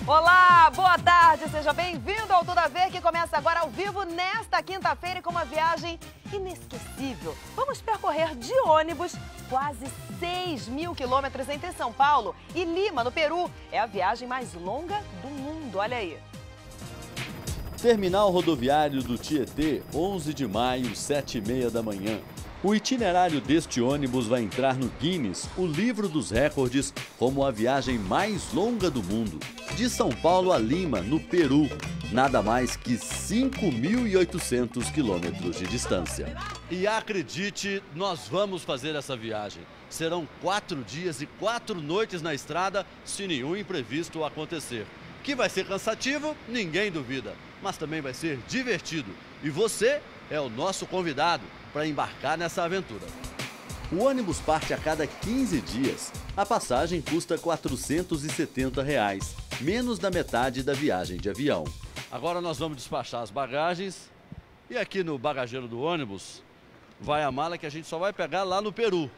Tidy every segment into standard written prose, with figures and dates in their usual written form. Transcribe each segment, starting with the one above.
Olá, boa tarde, seja bem-vindo ao Tudo a Ver, que começa agora ao vivo nesta quinta-feira com uma viagem inesquecível. Vamos percorrer de ônibus quase 6.000 quilômetros entre São Paulo e Lima, no Peru. É a viagem mais longa do mundo, olha aí. Terminal rodoviário do Tietê, 11 de maio, 7h30 da manhã. O itinerário deste ônibus vai entrar no Guinness, o livro dos recordes, como a viagem mais longa do mundo. De São Paulo a Lima, no Peru, nada mais que 5.800 quilômetros de distância. E acredite, nós vamos fazer essa viagem. Serão 4 dias e 4 noites na estrada, se nenhum imprevisto acontecer. Que vai ser cansativo, ninguém duvida, mas também vai ser divertido. E você é o nosso convidado para embarcar nessa aventura. O ônibus parte a cada 15 dias. A passagem custa R$ 470, menos da metade da viagem de avião. Agora nós vamos despachar as bagagens e aqui no bagageiro do ônibus vai a mala que a gente só vai pegar lá no Peru.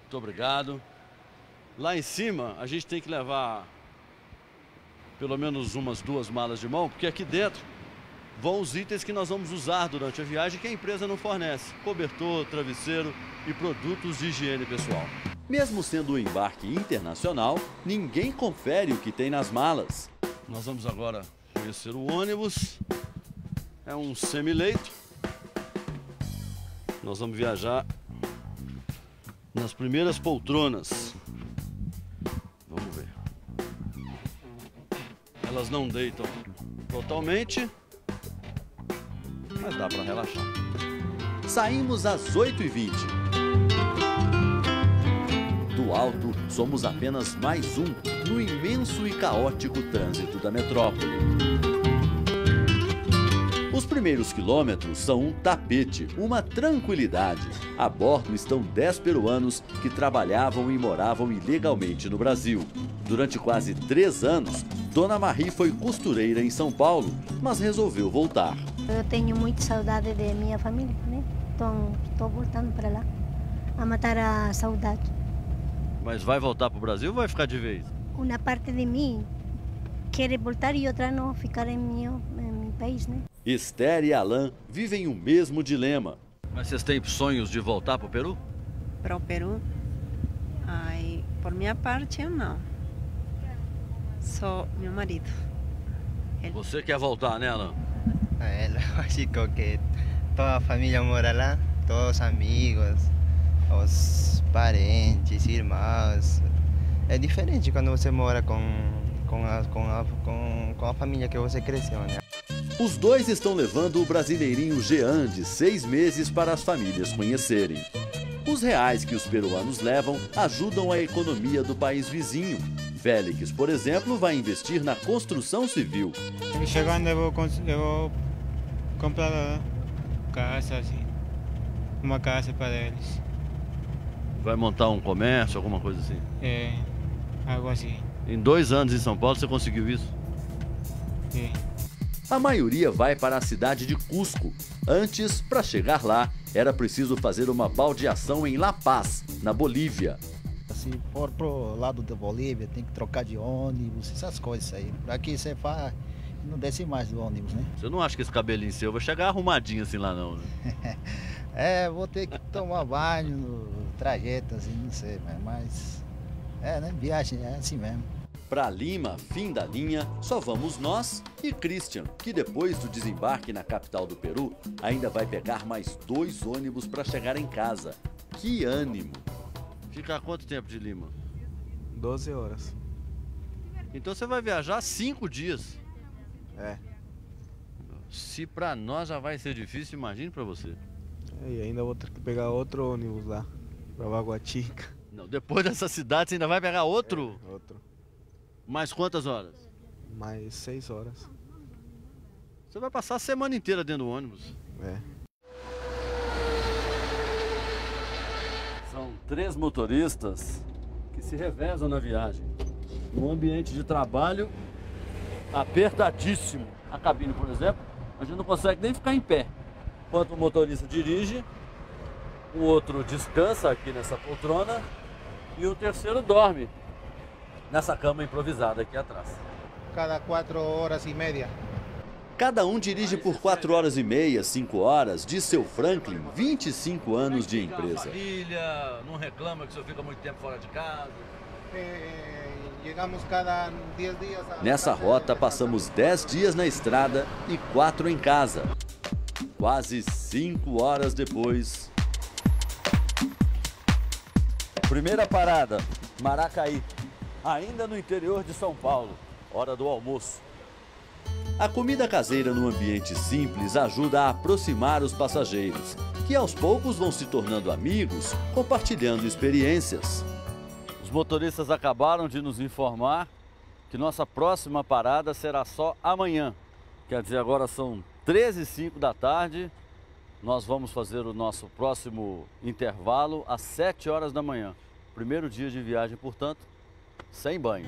Muito obrigado. Lá em cima a gente tem que levar pelo menos umas 2 malas de mão, porque aqui dentro vão os itens que nós vamos usar durante a viagem que a empresa não fornece: cobertor, travesseiro e produtos de higiene pessoal. Mesmo sendo um embarque internacional, ninguém confere o que tem nas malas. Nós vamos agora conhecer o ônibus. É um semileito. Nós vamos viajar nas primeiras poltronas. Vamos ver. Elas não deitam totalmente, mas dá para relaxar. Saímos às 8h20. Do alto, somos apenas mais um no imenso e caótico trânsito da metrópole. Os primeiros quilômetros são um tapete, uma tranquilidade. A bordo estão 10 peruanos que trabalhavam e moravam ilegalmente no Brasil. Durante quase 3 anos, Dona Marie foi costureira em São Paulo, mas resolveu voltar. Eu tenho muita saudade de minha família, né? Então, estou voltando para lá, a matar a saudade. Mas vai voltar para o Brasil ou vai ficar de vez? Uma parte de mim quer voltar e outra não, ficar em meu país, né? Esther e Alan vivem o mesmo dilema. Mas vocês têm sonhos de voltar para o Peru? Para o Peru? Ai, por minha parte, eu não. Só meu marido. Você quer voltar, né, Alan? É lógico que toda a família mora lá, todos os amigos, os parentes, irmãos. É diferente quando você mora com a família que você cresceu, né? Os dois estão levando o brasileirinho Jean, de 6 meses, para as famílias conhecerem. Os reais que os peruanos levam ajudam a economia do país vizinho. Félix, por exemplo, vai investir na construção civil. Chegando eu vou comprar casa, assim, uma casa para eles. Vai montar um comércio, alguma coisa assim? É, algo assim. Em 2 anos em São Paulo você conseguiu isso? É. A maioria vai para a cidade de Cusco. Antes, para chegar lá, era preciso fazer uma baldeação em La Paz, na Bolívia. Se for pro lado da Bolívia, tem que trocar de ônibus, essas coisas aí. Aqui você faz, não desce mais do ônibus, né? Você não acha que esse cabelinho seu vai chegar arrumadinho assim lá não, né? É, vou ter que tomar banho no trajeto, assim, não sei, mas... É, né? Viagem é assim mesmo. Para Lima, fim da linha, só vamos nós e Christian, que depois do desembarque na capital do Peru, ainda vai pegar mais 2 ônibus para chegar em casa. Que ânimo! Fica quanto tempo de Lima? 12 horas. Então você vai viajar 5 dias. É. Se para nós já vai ser difícil, imagine para você. E ainda vou ter que pegar outro ônibus lá, para Baguatinga. Não, depois dessa cidade você ainda vai pegar outro? É, outro. Mais quantas horas? Mais 6 horas. Você vai passar a semana inteira dentro do ônibus. É. São 3 motoristas que se revezam na viagem. Um ambiente de trabalho apertadíssimo. A cabine, por exemplo, a gente não consegue nem ficar em pé. Enquanto o motorista dirige, o outro descansa aqui nessa poltrona e o terceiro dorme nessa cama improvisada aqui atrás. Cada 4h30. Cada um dirige por 4 horas e meia, 5 horas, diz seu Franklin, 25 anos de empresa. Família, não reclama que o senhor fica muito tempo fora de casa? Chegamos cada 10 dias. Nessa rota, passamos 10 dias na estrada e 4 em casa. Quase 5 horas depois. Primeira parada, Maracaí, ainda no interior de São Paulo, hora do almoço. A comida caseira no ambiente simples ajuda a aproximar os passageiros, que aos poucos vão se tornando amigos, compartilhando experiências. Os motoristas acabaram de nos informar que nossa próxima parada será só amanhã. Quer dizer, agora são 13h05 da tarde, nós vamos fazer o nosso próximo intervalo às 7 horas da manhã. Primeiro dia de viagem, portanto, sem banho.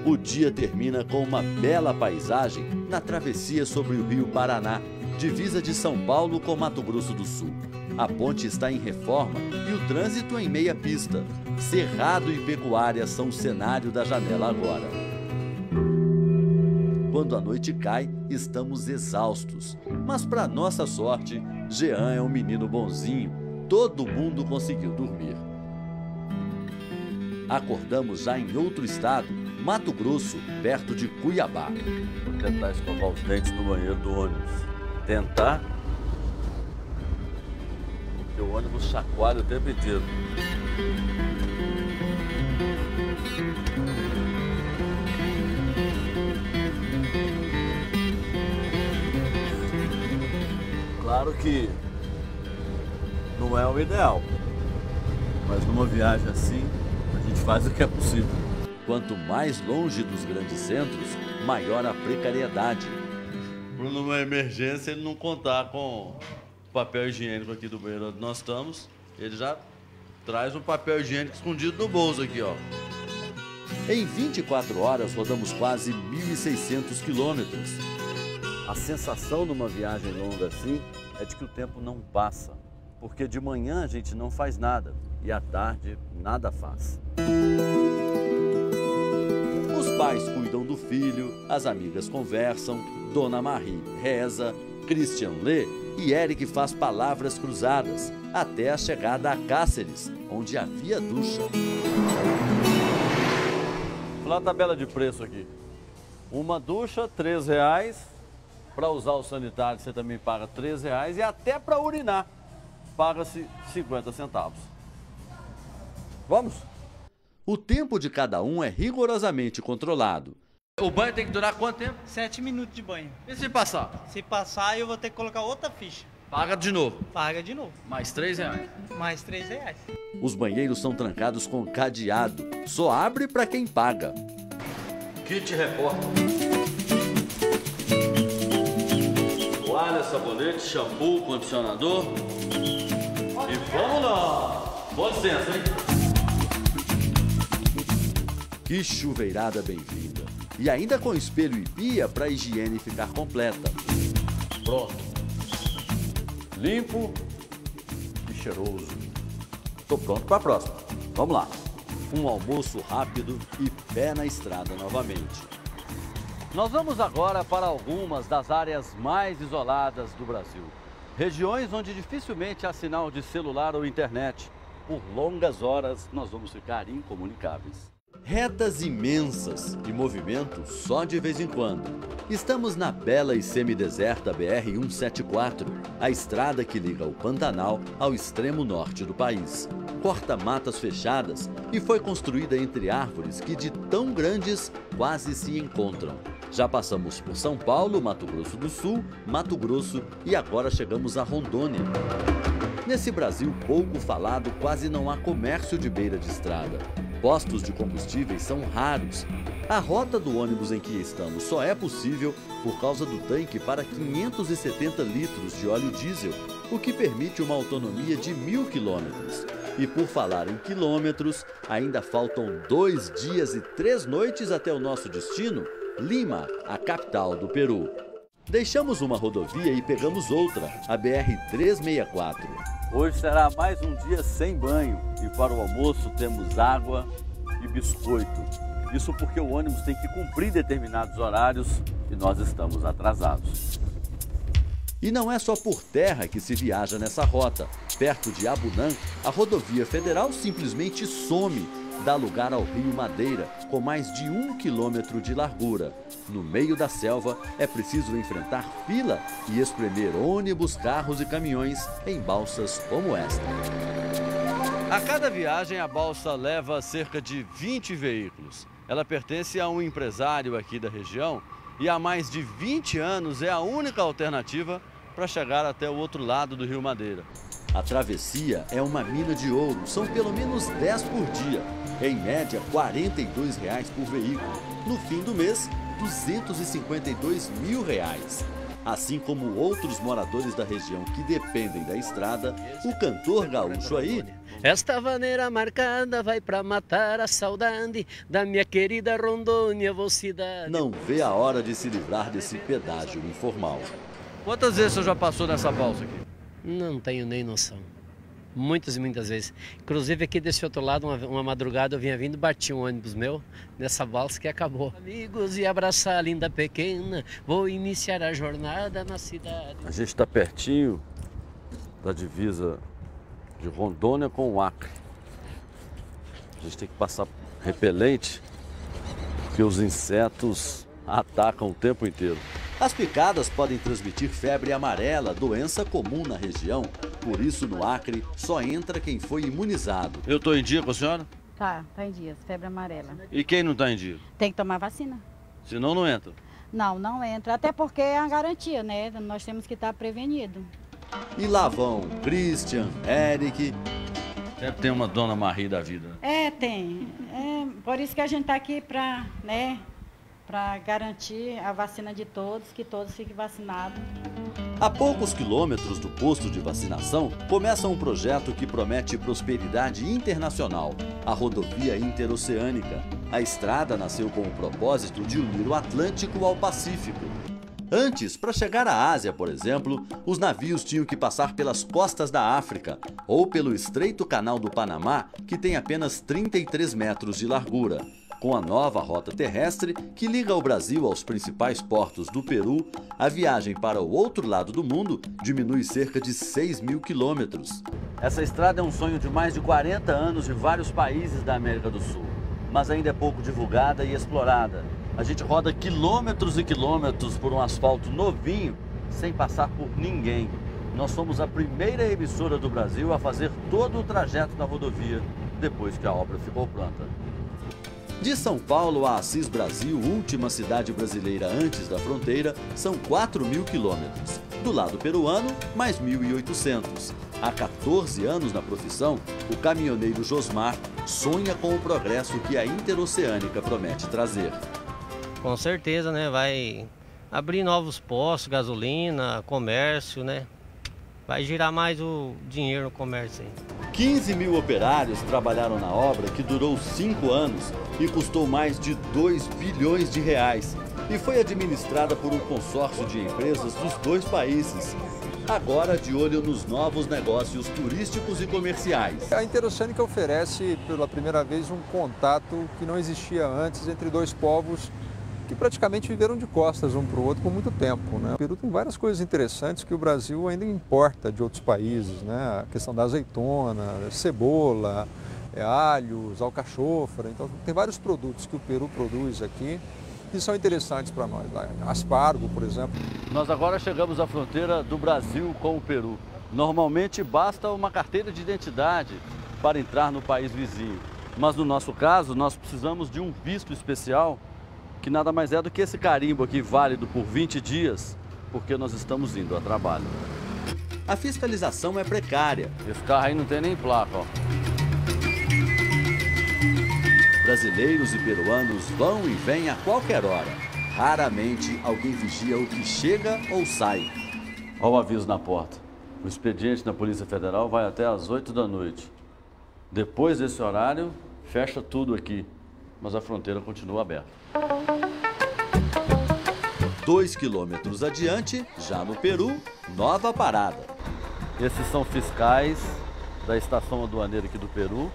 O dia termina com uma bela paisagem na travessia sobre o Rio Paraná, divisa de São Paulo com Mato Grosso do Sul. A ponte está em reforma e o trânsito em meia pista. Cerrado e pecuária são o cenário da janela agora. Quando a noite cai, estamos exaustos. Mas para nossa sorte, Jean é um menino bonzinho. Todo mundo conseguiu dormir. Acordamos já em outro estado, Mato Grosso, perto de Cuiabá. Vou tentar escovar os dentes no banheiro do ônibus. Tentar? Porque o ônibus chacoalha o tempo inteiro. Claro que não é o ideal, mas numa viagem assim, a gente faz o que é possível. Quanto mais longe dos grandes centros, maior a precariedade. Para numa emergência ele não contar com o papel higiênico aqui do banheiro onde nós estamos, ele já traz um papel higiênico escondido no bolso aqui, ó. Em 24 horas rodamos quase 1.600 quilômetros. A sensação numa viagem longa assim é de que o tempo não passa, porque de manhã a gente não faz nada e à tarde nada faz. Os pais cuidam do filho, as amigas conversam, Dona Marie reza, Christian lê e Eric faz palavras cruzadas, até a chegada a Cáceres, onde havia ducha. Vou falar a tabela de preço aqui. Uma ducha, R$3. Para usar o sanitário você também paga R$3 e até para urinar paga-se 50 centavos. Vamos? O tempo de cada um é rigorosamente controlado. O banho tem que durar quanto tempo? 7 minutos de banho. E se passar? Se passar, eu vou ter que colocar outra ficha. Paga de novo. Paga de novo. Mais R$3. Mais R$3. Os banheiros são trancados com cadeado. Só abre para quem paga. Kit repórter. Toalha, sabonete, shampoo, condicionador. E vamos lá! Com licença, hein? Que chuveirada bem-vinda! E ainda com espelho e pia para a higiene ficar completa. Pronto. Limpo e cheiroso. Estou pronto para a próxima. Vamos lá. Um almoço rápido e pé na estrada novamente. Nós vamos agora para algumas das áreas mais isoladas do Brasil. Regiões onde dificilmente há sinal de celular ou internet. Por longas horas nós vamos ficar incomunicáveis. Retas imensas e movimento só de vez em quando. Estamos na bela e semideserta BR-174, a estrada que liga o Pantanal ao extremo norte do país. Corta matas fechadas e foi construída entre árvores que de tão grandes quase se encontram. Já passamos por São Paulo, Mato Grosso do Sul, Mato Grosso e agora chegamos a Rondônia. Nesse Brasil pouco falado, quase não há comércio de beira de estrada. Postos de combustíveis são raros. A rota do ônibus em que estamos só é possível por causa do tanque para 570 litros de óleo diesel, o que permite uma autonomia de 1.000 quilômetros. E por falar em quilômetros, ainda faltam 2 dias e 3 noites até o nosso destino, Lima, a capital do Peru. Deixamos uma rodovia e pegamos outra, a BR-364. Hoje será mais um dia sem banho e para o almoço temos água de biscoito. Isso porque o ônibus tem que cumprir determinados horários e nós estamos atrasados. E não é só por terra que se viaja nessa rota. Perto de Abunã, a rodovia federal simplesmente some, dá lugar ao Rio Madeira, com mais de 1 quilômetro de largura. No meio da selva, é preciso enfrentar fila e espremer ônibus, carros e caminhões em balsas como esta. A cada viagem, a balsa leva cerca de 20 veículos. Ela pertence a um empresário aqui da região e há mais de 20 anos é a única alternativa para chegar até o outro lado do Rio Madeira. A travessia é uma mina de ouro, são pelo menos 10 por dia. Em média, R$ 42 por veículo. No fim do mês, R$ 252 mil. Assim como outros moradores da região que dependem da estrada, o cantor gaúcho aí... Esta vaneira marcada vai pra matar a saudade da minha querida Rondônia, vou cidade. Não vê a hora de se livrar desse pedágio informal. Quantas vezes você já passou nessa balsa aqui? Não tenho nem noção. Muitas e muitas vezes. Inclusive aqui desse outro lado, uma madrugada eu vinha vindo, bati um ônibus meu nessa balsa que acabou. Amigos, e abraçar a linda pequena, vou iniciar a jornada na cidade. A gente está pertinho da divisa de Rondônia com o Acre. A gente tem que passar repelente, porque os insetos atacam o tempo inteiro. As picadas podem transmitir febre amarela, doença comum na região. Por isso, no Acre, só entra quem foi imunizado. Eu estou em dia com a senhora? Tá em dias, febre amarela. E quem não está em dia? Tem que tomar vacina. Senão não entra? Não entra. Até porque é a garantia, né? Nós temos que estar prevenido. E lá vão Christian, Eric... Deve ter uma dona Marie da vida. Tem. Por isso que a gente está aqui para, né? Para garantir a vacina de todos, que todos fiquem vacinados. A poucos quilômetros do posto de vacinação, começa um projeto que promete prosperidade internacional, a rodovia interoceânica. A estrada nasceu com o propósito de unir o Atlântico ao Pacífico. Antes, para chegar à Ásia, por exemplo, os navios tinham que passar pelas costas da África ou pelo estreito Canal do Panamá, que tem apenas 33 metros de largura. Com a nova rota terrestre, que liga o Brasil aos principais portos do Peru, a viagem para o outro lado do mundo diminui cerca de 6 mil quilômetros. Essa estrada é um sonho de mais de 40 anos de vários países da América do Sul, mas ainda é pouco divulgada e explorada. A gente roda quilômetros e quilômetros por um asfalto novinho, sem passar por ninguém. Nós somos a primeira emissora do Brasil a fazer todo o trajeto da rodovia, depois que a obra ficou pronta. De São Paulo a Assis Brasil, última cidade brasileira antes da fronteira, são 4 mil quilômetros. Do lado peruano, mais 1.800. Há 14 anos na profissão, o caminhoneiro Josmar sonha com o progresso que a interoceânica promete trazer. Com certeza, né? Vai abrir novos postos, gasolina, comércio, né? Vai girar mais o dinheiro no comércio aí. 15 mil operários trabalharam na obra que durou 5 anos e custou mais de 2 bilhões de reais. E foi administrada por um consórcio de empresas dos dois países. Agora de olho nos novos negócios turísticos e comerciais. A Interoceânica oferece pela primeira vez um contato que não existia antes entre dois povos que praticamente viveram de costas um para o outro por muito tempo, né? O Peru tem várias coisas interessantes que o Brasil ainda importa de outros países, né? A questão da azeitona, cebola, alhos, alcachofra. Então tem vários produtos que o Peru produz aqui que são interessantes para nós. Aspargo, por exemplo. Nós agora chegamos à fronteira do Brasil com o Peru. Normalmente basta uma carteira de identidade para entrar no país vizinho. Mas no nosso caso, nós precisamos de um visto especial que nada mais é do que esse carimbo aqui válido por 20 dias, porque nós estamos indo a trabalho. A fiscalização é precária. Esse carro aí não tem nem placa, ó. Brasileiros e peruanos vão e vêm a qualquer hora. Raramente alguém vigia o que chega ou sai. Olha o aviso na porta. O expediente da Polícia Federal vai até às 8 da noite. Depois desse horário, fecha tudo aqui, mas a fronteira continua aberta. 2 quilômetros adiante, já no Peru, nova parada. Esses são fiscais da estação aduaneira aqui do Peru.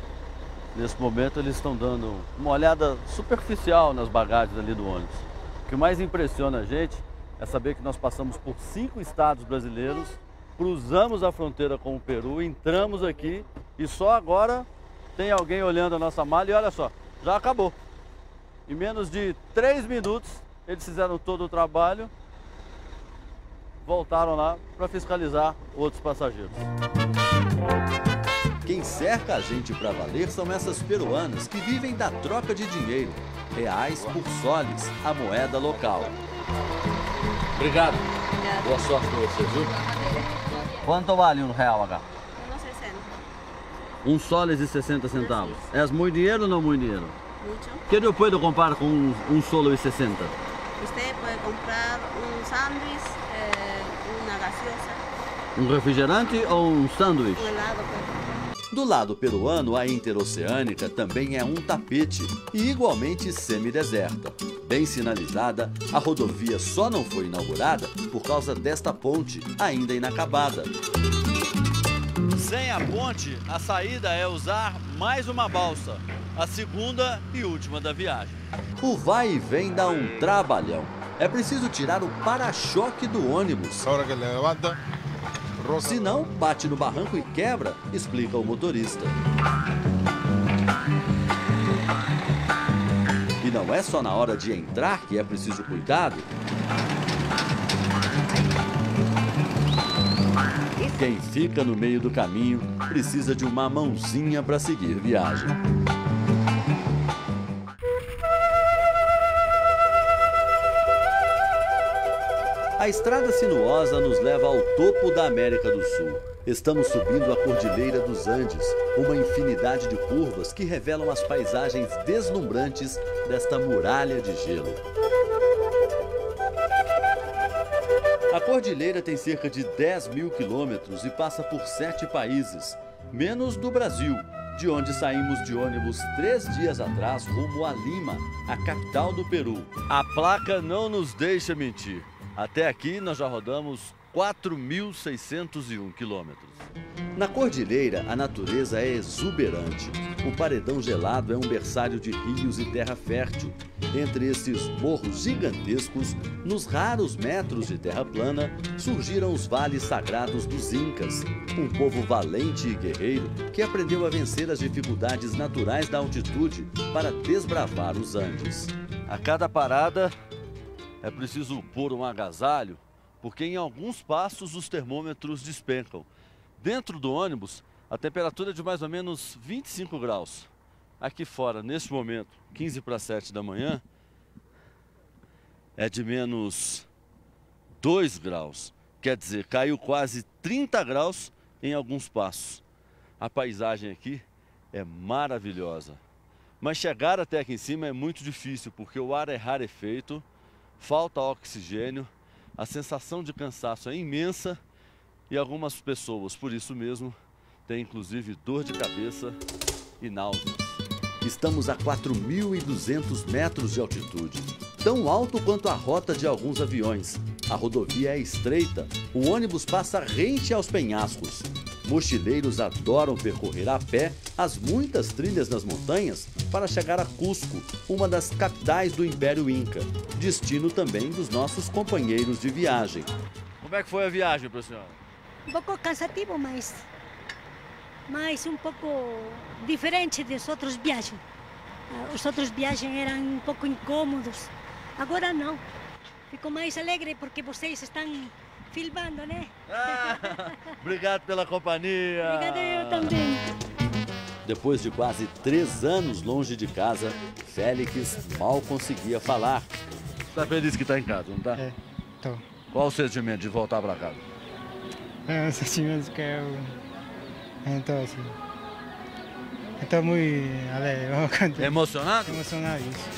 Nesse momento eles estão dando uma olhada superficial nas bagagens ali do ônibus. O que mais impressiona a gente é saber que nós passamos por 5 estados brasileiros, cruzamos a fronteira com o Peru, entramos aqui e só agora tem alguém olhando a nossa mala e olha só, já acabou. Em menos de 3 minutos eles fizeram todo o trabalho, voltaram lá para fiscalizar outros passageiros. Quem cerca a gente para valer são essas peruanas que vivem da troca de dinheiro, reais por soles, a moeda local. Obrigado. Boa sorte para vocês, viu? Quanto vale um real acá? 1,60. 1 soles e 60 centavos. ¿É muito dinheiro ou não muito dinheiro? Mucho. ¿Qué eu posso comprar com 1 solo e 60? Usted puede comprar un sándwich, una gaseosa, Um refrigerante ou um sanduíche? un helado. Pues. Do lado peruano, a interoceânica também é um tapete e igualmente semideserta. Bem sinalizada, a rodovia só não foi inaugurada por causa desta ponte, ainda inacabada. Sem a ponte, a saída é usar mais uma balsa, a segunda e última da viagem. O vai e vem dá um trabalhão. É preciso tirar o para-choque do ônibus. Ahora que levanta, Se não, bate no barranco e quebra, explica o motorista. E não é só na hora de entrar que é preciso cuidado. Quem fica no meio do caminho precisa de uma mãozinha para seguir viagem. A estrada sinuosa nos leva ao topo da América do Sul. Estamos subindo a Cordilheira dos Andes, uma infinidade de curvas que revelam as paisagens deslumbrantes desta muralha de gelo. A cordilheira tem cerca de 10 mil quilômetros e passa por 7 países, menos do Brasil, de onde saímos de ônibus 3 dias atrás rumo a Lima, a capital do Peru. A placa não nos deixa mentir. Até aqui nós já rodamos 4.601 quilômetros. Na cordilheira, a natureza é exuberante. O paredão gelado é um berçário de rios e terra fértil. Entre esses morros gigantescos, nos raros metros de terra plana, surgiram os vales sagrados dos Incas, um povo valente e guerreiro que aprendeu a vencer as dificuldades naturais da altitude para desbravar os Andes. A cada parada é preciso pôr um agasalho, porque em alguns passos os termômetros despencam. Dentro do ônibus, a temperatura é de mais ou menos 25 graus. Aqui fora, neste momento, 15 para 7 da manhã, é de menos 2 graus. Quer dizer, caiu quase 30 graus em alguns passos. A paisagem aqui é maravilhosa. Mas chegar até aqui em cima é muito difícil, porque o ar é rarefeito, falta oxigênio, a sensação de cansaço é imensa e algumas pessoas, por isso mesmo, têm inclusive dor de cabeça e náuseas. Estamos a 4.200 metros de altitude, tão alto quanto a rota de alguns aviões. A rodovia é estreita, o ônibus passa rente aos penhascos. Mochileiros adoram percorrer a pé as muitas trilhas nas montanhas para chegar a Cusco, uma das capitais do Império Inca, destino também dos nossos companheiros de viagem. Como é que foi a viagem para a senhora? Um pouco cansativo, mas um pouco diferente dos outros viagens. Os outros viagens eram um pouco incômodos. Agora não. Fico mais alegre porque vocês estão filmando, né? Obrigado pela companhia. Obrigada, eu também. Depois de quase 3 anos longe de casa, Félix mal conseguia falar. Está feliz que está em casa, não está? É, tô. Qual o sentimento de voltar para casa? É um sentimento que eu... Então, assim... Estou muito alegre. Emocionado? Emocionado, isso.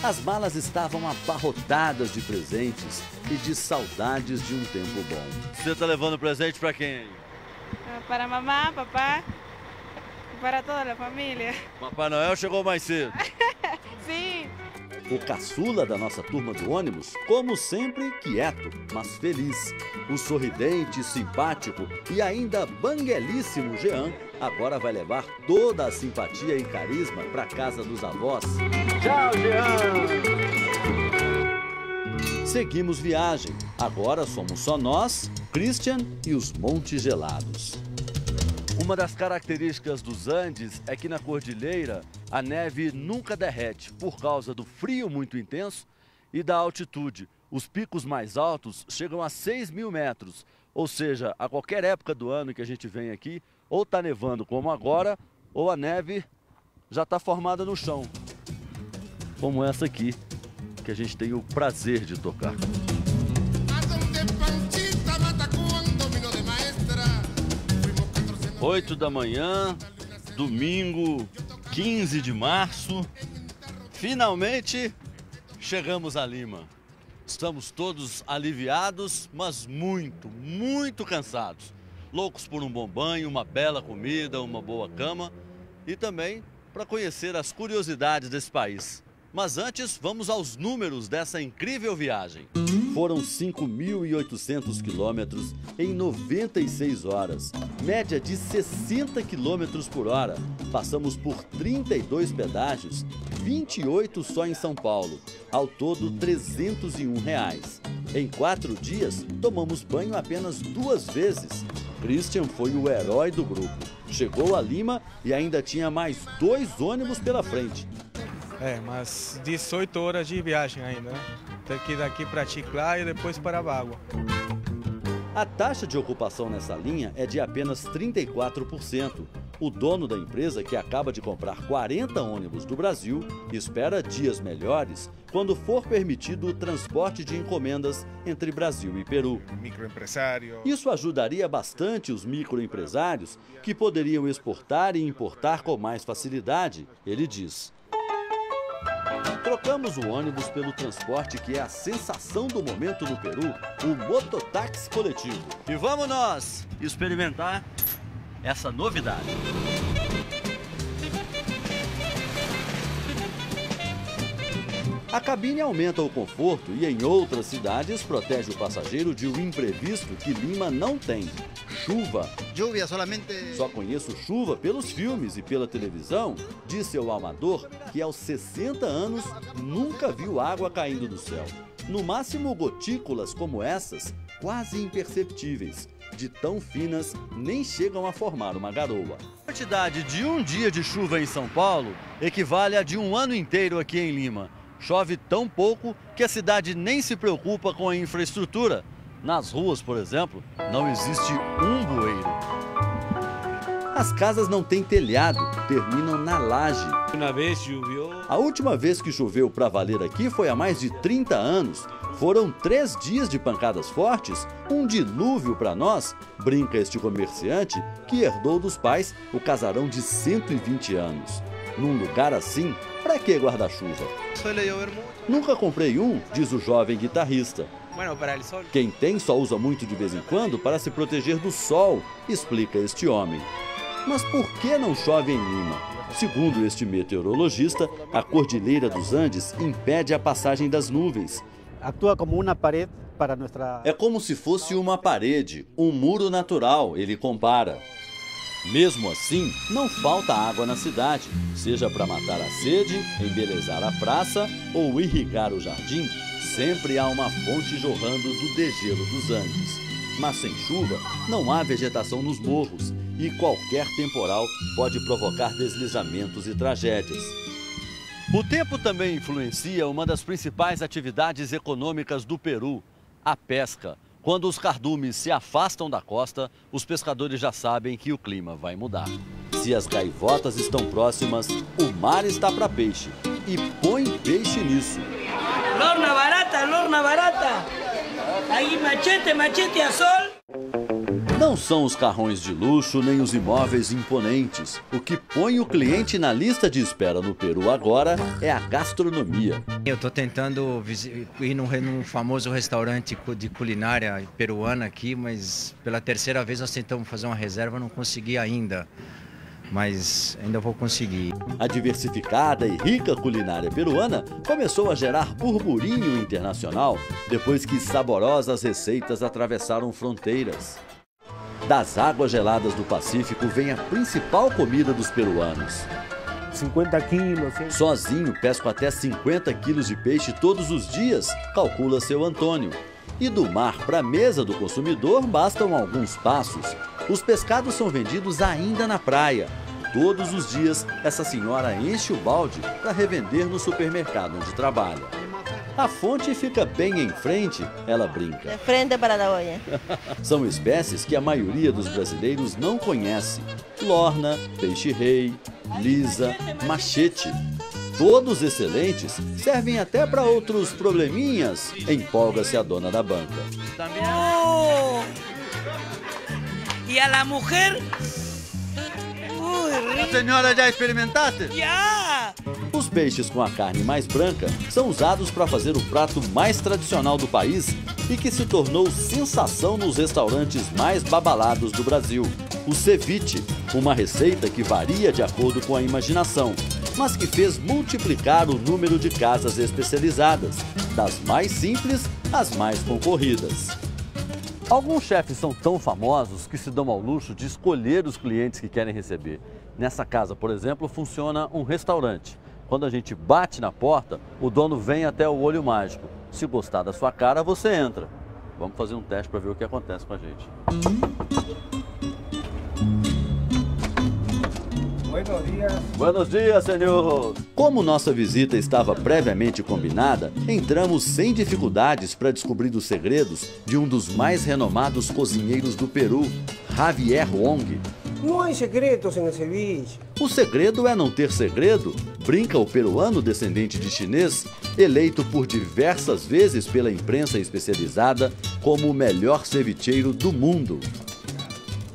As malas estavam abarrotadas de presentes e de saudades de um tempo bom. Você está levando presente para quem aí? Para mamãe, papá e para toda a família. Papai Noel chegou mais cedo. Sim. O caçula da nossa turma do ônibus, como sempre, quieto, mas feliz. O sorridente, simpático e ainda banguelíssimo Jean agora vai levar toda a simpatia e carisma para casa dos avós. Tchau, Jean! Seguimos viagem. Agora somos só nós, Christian e os Montes Gelados. Uma das características dos Andes é que na cordilheira a neve nunca derrete por causa do frio muito intenso e da altitude. Os picos mais altos chegam a 6.000 metros, ou seja, a qualquer época do ano que a gente vem aqui, ou está nevando como agora, ou a neve já está formada no chão, como essa aqui, que a gente tem o prazer de tocar. 8 da manhã, domingo 15 de março, finalmente chegamos a Lima. Estamos todos aliviados, mas muito cansados. Loucos por um bom banho, uma bela comida, uma boa cama e também para conhecer as curiosidades desse país. Mas antes, vamos aos números dessa incrível viagem. Foram 5.800 quilômetros em 96 horas, média de 60 quilômetros por hora. Passamos por 32 pedágios, 28 só em São Paulo, ao todo R$ 301. Em 4 dias, tomamos banho apenas 2 vezes. Christian foi o herói do grupo. Chegou a Lima e ainda tinha mais 2 ônibus pela frente. Mas 18 horas de viagem ainda, né? Tem que ir daqui para Chiclá e depois para Bagua. A taxa de ocupação nessa linha é de apenas 34%. O dono da empresa, que acaba de comprar 40 ônibus do Brasil, espera dias melhores quando for permitido o transporte de encomendas entre Brasil e Peru. Microempresário. Isso ajudaria bastante os microempresários, que poderiam exportar e importar com mais facilidade, ele diz. Trocamos o ônibus pelo transporte que é a sensação do momento no Peru, o mototáxi coletivo. E vamos nós experimentar essa novidade. A cabine aumenta o conforto e em outras cidades protege o passageiro de um imprevisto que Lima não tem. Chuva. Lluvia solamente. Só conheço chuva pelos filmes e pela televisão, disse o Amador, que aos 60 anos nunca viu água caindo do céu. No máximo gotículas como essas, quase imperceptíveis. De tão finas, nem chegam a formar uma garoa. A quantidade de um dia de chuva em São Paulo equivale a de um ano inteiro aqui em Lima. Chove tão pouco que a cidade nem se preocupa com a infraestrutura. Nas ruas, por exemplo, não existe um bueiro. As casas não têm telhado, terminam na laje. A última vez que choveu para valer aqui foi há mais de 30 anos. Foram 3 dias de pancadas fortes, um dilúvio para nós, brinca este comerciante que herdou dos pais o casarão de 120 anos. Num lugar assim, para que guarda-chuva? Nunca comprei um, diz o jovem guitarrista. Quem tem só usa muito de vez em quando para se proteger do sol, explica este homem. Mas por que não chove em Lima? Segundo este meteorologista, a Cordilheira dos Andes impede a passagem das nuvens. Atua como uma parede para nossa... É como se fosse uma parede, um muro natural, ele compara. Mesmo assim, não falta água na cidade, seja para matar a sede, embelezar a praça ou irrigar o jardim, sempre há uma fonte jorrando do degelo dos Andes. Mas sem chuva, não há vegetação nos morros e qualquer temporal pode provocar deslizamentos e tragédias. O tempo também influencia uma das principais atividades econômicas do Peru, a pesca. Quando os cardumes se afastam da costa, os pescadores já sabem que o clima vai mudar. Se as gaivotas estão próximas, o mar está para peixe. E põe peixe nisso. Lorna barata. Aí machete a sol. Não são os carrões de luxo nem os imóveis imponentes. O que põe o cliente na lista de espera no Peru agora é a gastronomia. Eu estou tentando ir num famoso restaurante de culinária peruana aqui, mas pela terceira vez nós tentamos fazer uma reserva, não consegui ainda. mas ainda vou conseguir. A diversificada e rica culinária peruana começou a gerar burburinho internacional depois que saborosas receitas atravessaram fronteiras. Das águas geladas do Pacífico vem a principal comida dos peruanos. 50 quilos. Hein? Sozinho pesco até 50 quilos de peixe todos os dias, calcula seu Antônio. E do mar para a mesa do consumidor bastam alguns passos. Os pescados são vendidos ainda na praia. Todos os dias, essa senhora enche o balde para revender no supermercado onde trabalha. A fonte fica bem em frente, ela brinca. De frente para a olla. São espécies que a maioria dos brasileiros não conhece. Lorna, peixe-rei, lisa, machete. Todos excelentes, servem até para outros probleminhas, empolga-se a dona da banca. Oh. E a mulher? A senhora já experimentaste? Já! Os peixes com a carne mais branca são usados para fazer o prato mais tradicional do país e que se tornou sensação nos restaurantes mais badalados do Brasil. O ceviche, uma receita que varia de acordo com a imaginação, mas que fez multiplicar o número de casas especializadas, das mais simples às mais concorridas. Alguns chefes são tão famosos que se dão ao luxo de escolher os clientes que querem receber. Nessa casa, por exemplo, funciona um restaurante. Quando a gente bate na porta, o dono vem até o olho mágico. Se gostar da sua cara, você entra. Vamos fazer um teste para ver o que acontece com a gente. Buenos dias. Buenos dias, senhor. Como nossa visita estava previamente combinada, entramos sem dificuldades para descobrir os segredos de um dos mais renomados cozinheiros do Peru, Javier Wong. Não há segredos no ceviche. O segredo é não ter segredo, brinca o peruano descendente de chinês, eleito por diversas vezes pela imprensa especializada como o melhor cevicheiro do mundo.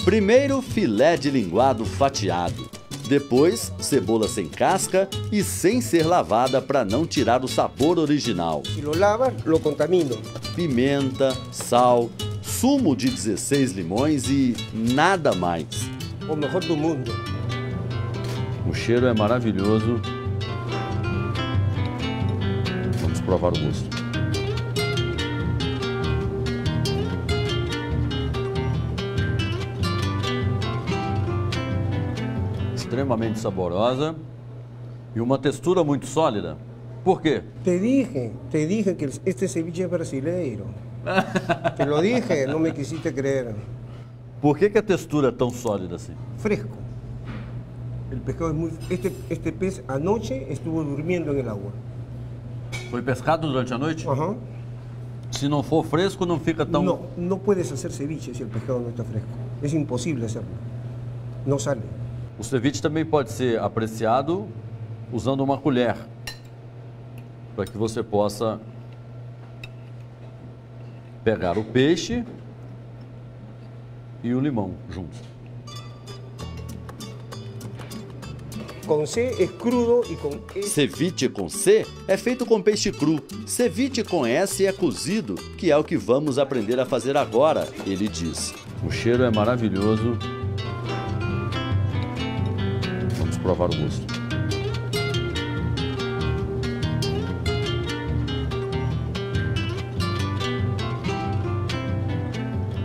Primeiro, filé de linguado fatiado. Depois, cebola sem casca e sem ser lavada para não tirar o sabor original. Se lo lavas, lo contamino. Pimenta, sal, sumo de 16 limões e nada mais. O melhor do mundo. O cheiro é maravilhoso. Vamos provar o gosto. Extremamente saborosa e uma textura muito sólida. Por quê? Te dije que este ceviche é brasileiro. Te lo dije, não me quisiste creer. Por que a textura é tão sólida assim? Fresco. El pescado es muy... Este pez anoche estuvo durmiendo en el agua. Foi pescado durante a noite? Ajá. Se não for fresco, não fica tão... No puedes hacer ceviche si el pescado no está fresco. Es imposible hacerlo. No sale. O ceviche também pode ser apreciado usando uma colher, para que você possa pegar o peixe e o limão juntos. Com C é crudo e com S. Ceviche com C é feito com peixe cru. Ceviche com S é cozido, que é o que vamos aprender a fazer agora, ele diz. O cheiro é maravilhoso. Vamos provar o gosto.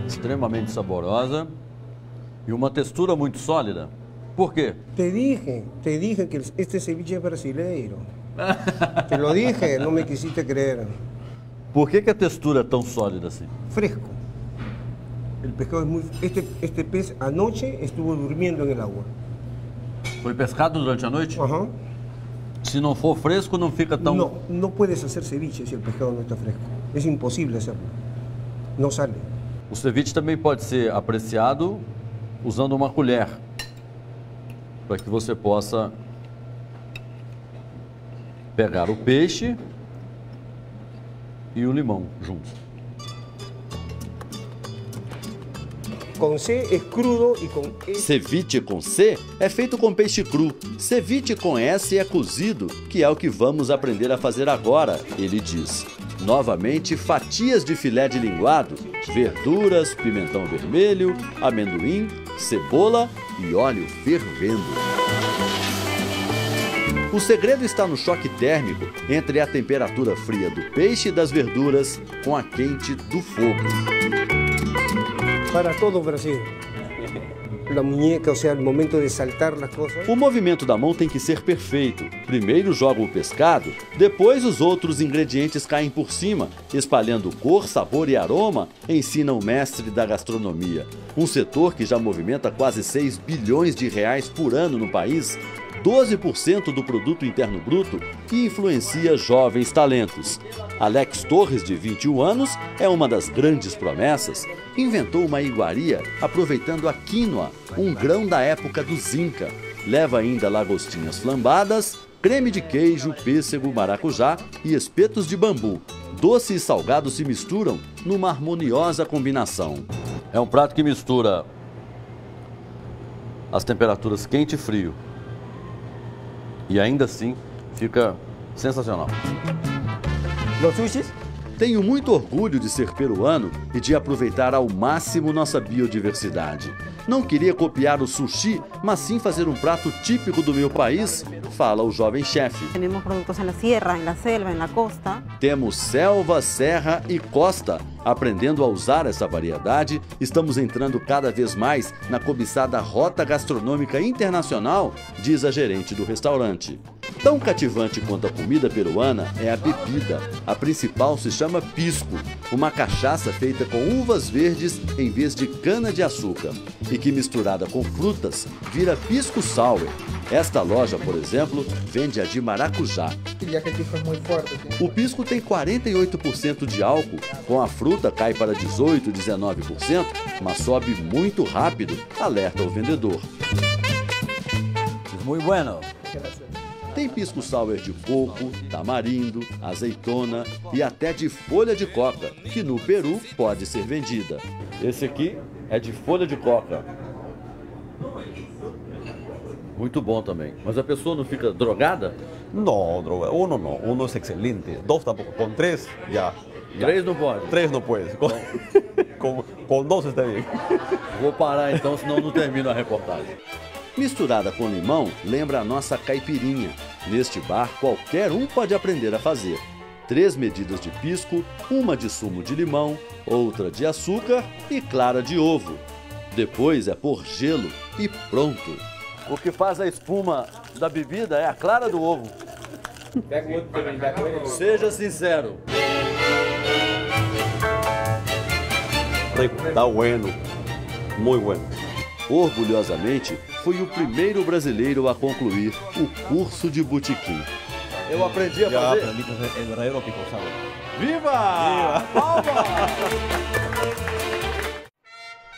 Extremamente saborosa e uma textura muito sólida. Por quê? Te dije que este ceviche é brasileiro. Te lo dije, não me quisiste creer. Por que a textura é tão sólida assim? Fresco. El pescado es muy... Este pez anoche estuvo durmiendo en el agua. Foi pescado durante a noite? Ajá. Se não for fresco, não fica tão... No puedes hacer ceviche si el pescado no está fresco. Es imposible hacerlo. No sale. O ceviche também pode ser apreciado usando uma colher, para que você possa pegar o peixe e o limão juntos. Com C é crudo e com S. Ceviche com C é feito com peixe cru. Ceviche com S é cozido, que é o que vamos aprender a fazer agora, ele diz. Novamente, fatias de filé de linguado, verduras, pimentão vermelho, amendoim, cebola e óleo fervendo. O segredo está no choque térmico entre a temperatura fria do peixe e das verduras com a quente do fogo. Para todo o Brasil. La muñeca, o sea, el momento de saltar las cosas. O movimento da mão tem que ser perfeito. Primeiro joga o pescado, depois os outros ingredientes caem por cima, espalhando cor, sabor e aroma, ensina o mestre da gastronomia. Um setor que já movimenta quase 6 bilhões de reais por ano no país, 12% do produto interno bruto, e influencia jovens talentos. Alex Torres, de 21 anos, é uma das grandes promessas. Inventou uma iguaria aproveitando a quinoa, um grão da época dos Inca. Leva ainda lagostinhas flambadas, creme de queijo, pêssego, maracujá e espetos de bambu. Doce e salgado se misturam numa harmoniosa combinação. É um prato que mistura as temperaturas quente e frio. E ainda assim fica sensacional. Los sushis? Tenho muito orgulho de ser peruano e de aproveitar ao máximo nossa biodiversidade. Não queria copiar o sushi, mas sim fazer um prato típico do meu país, fala o jovem chefe. Temos produtos na sierra, na selva, na costa. Temos selva, serra e costa. Aprendendo a usar essa variedade, estamos entrando cada vez mais na cobiçada rota gastronômica internacional, diz a gerente do restaurante. Tão cativante quanto a comida peruana é a bebida. A principal se chama pisco, uma cachaça feita com uvas verdes em vez de cana-de-açúcar e que, misturada com frutas, vira pisco sour. Esta loja, por exemplo, vende a de maracujá. O pisco tem 48% de álcool, com a fruta cai para 18%, 19%, mas sobe muito rápido, alerta o vendedor. Muito bueno. Tem pisco sour de coco, tamarindo, azeitona e até de folha de coca, que no Peru pode ser vendida. Esse aqui é de folha de coca. Muito bom também. Mas a pessoa não fica drogada? No, droga. Uno no. Uno es excelente. Dos tampoco. Con tres, ya. Três não pode? Três não pode. Com dois está bem. Vou parar então, senão não termino a reportagem. Misturada com limão, lembra a nossa caipirinha. Neste bar, qualquer um pode aprender a fazer. 3 medidas de pisco, uma de sumo de limão, outra de açúcar e clara de ovo. Depois é pôr gelo e pronto. O que faz a espuma da bebida é a clara do ovo. Seja sincero. Está bueno. Muito bueno. Orgulhosamente, foi o primeiro brasileiro a concluir o curso de botequim. Eu aprendi a fazer. El verdadero pisco sour. Viva! Palma!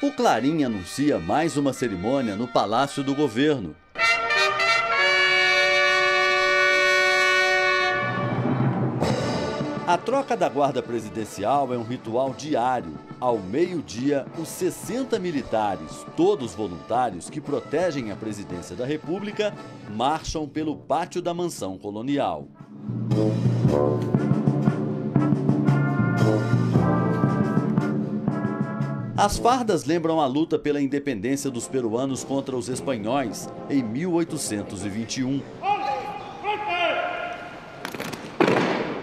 O Clarim anuncia mais uma cerimônia no Palácio do Governo. A troca da guarda presidencial é um ritual diário. Ao meio-dia, os 60 militares, todos voluntários que protegem a presidência da República, marcham pelo pátio da mansão colonial. As fardas lembram a luta pela independência dos peruanos contra os espanhóis em 1821.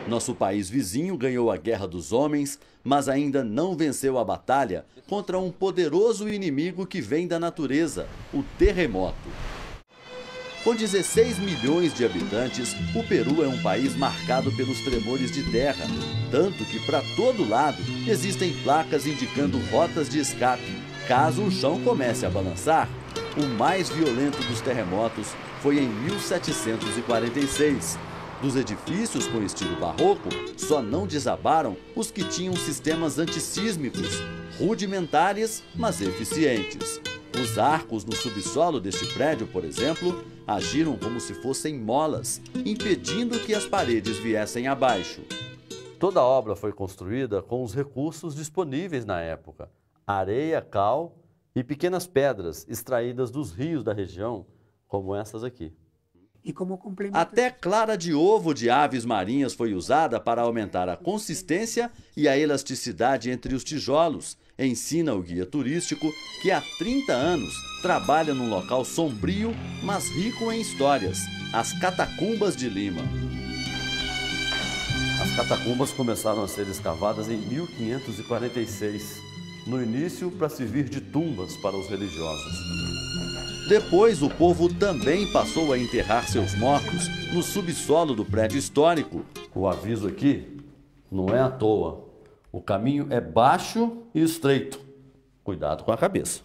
Nosso país vizinho ganhou a Guerra dos Homens, mas ainda não venceu a batalha contra um poderoso inimigo que vem da natureza, o terremoto. Com 16 milhões de habitantes, o Peru é um país marcado pelos tremores de terra, tanto que para todo lado existem placas indicando rotas de escape, caso o chão comece a balançar. O mais violento dos terremotos foi em 1746. Dos edifícios com estilo barroco, só não desabaram os que tinham sistemas antissísmicos, rudimentares, mas eficientes. Os arcos no subsolo deste prédio, por exemplo, agiram como se fossem molas, impedindo que as paredes viessem abaixo. Toda a obra foi construída com os recursos disponíveis na época: areia, cal e pequenas pedras extraídas dos rios da região, como essas aqui. Até clara de ovo de aves marinhas foi usada para aumentar a consistência e a elasticidade entre os tijolos, ensina o guia turístico que há 30 anos trabalha num local sombrio, mas rico em histórias, as Catacumbas de Lima. As catacumbas começaram a ser escavadas em 1546, no início para servir de tumbas para os religiosos. Depois, o povo também passou a enterrar seus mortos no subsolo do prédio histórico. O aviso aqui não é à toa. O caminho é baixo e estreito. Cuidado com a cabeça.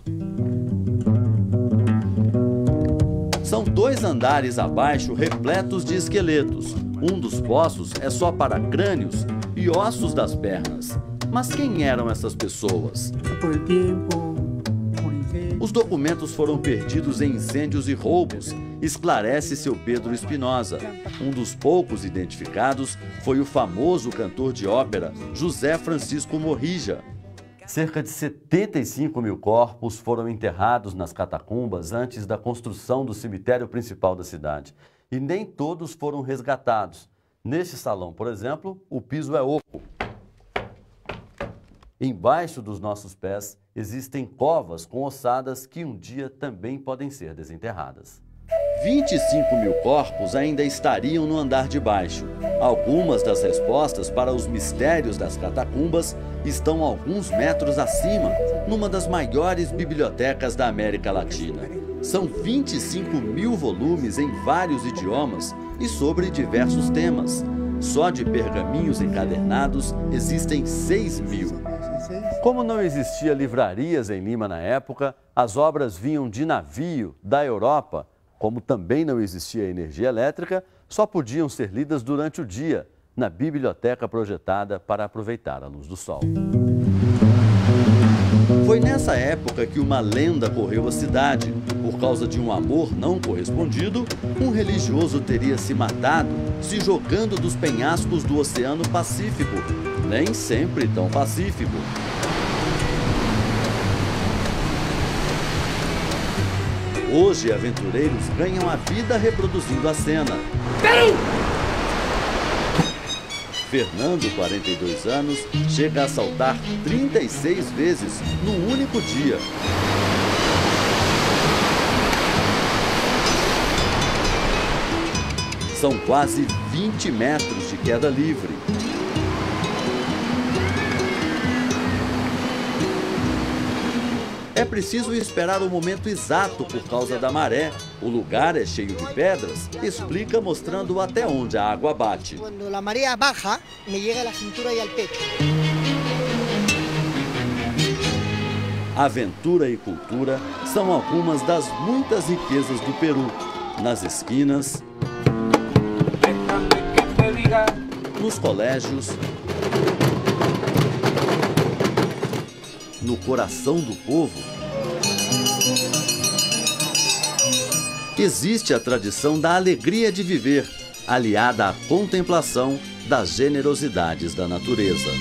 São 2 andares abaixo repletos de esqueletos. Um dos poços é só para crânios e ossos das pernas. Mas quem eram essas pessoas? Os documentos foram perdidos em incêndios e roubos, esclarece seu Pedro Espinosa. Um dos poucos identificados foi o famoso cantor de ópera José Francisco Morrija. Cerca de 75 mil corpos foram enterrados nas catacumbas antes da construção do cemitério principal da cidade. E nem todos foram resgatados. Neste salão, por exemplo, o piso é oco. Embaixo dos nossos pés existem covas com ossadas que um dia também podem ser desenterradas. 25 mil corpos ainda estariam no andar de baixo. Algumas das respostas para os mistérios das catacumbas estão alguns metros acima, numa das maiores bibliotecas da América Latina. São 25 mil volumes em vários idiomas e sobre diversos temas. Só de pergaminhos encadernados existem 6 mil. Como não existia livrarias em Lima na época, as obras vinham de navio da Europa. Como também não existia energia elétrica, só podiam ser lidas durante o dia, na biblioteca projetada para aproveitar a luz do sol. Foi nessa época que uma lenda correu a cidade. Por causa de um amor não correspondido, um religioso teria se matado se jogando dos penhascos do Oceano Pacífico. Nem sempre tão pacífico. Hoje, aventureiros ganham a vida reproduzindo a cena. Fernando, 42 anos, chega a saltar 36 vezes num único dia. São quase 20 metros de queda livre. É preciso esperar o momento exato por causa da maré. O lugar é cheio de pedras, explica mostrando até onde a água bate. Quando a maré baixa, me chega à cintura e ao peito. Aventura e cultura são algumas das muitas riquezas do Peru. Nas esquinas, nos colégios, no coração do povo, existe a tradição da alegria de viver, aliada à contemplação das generosidades da natureza.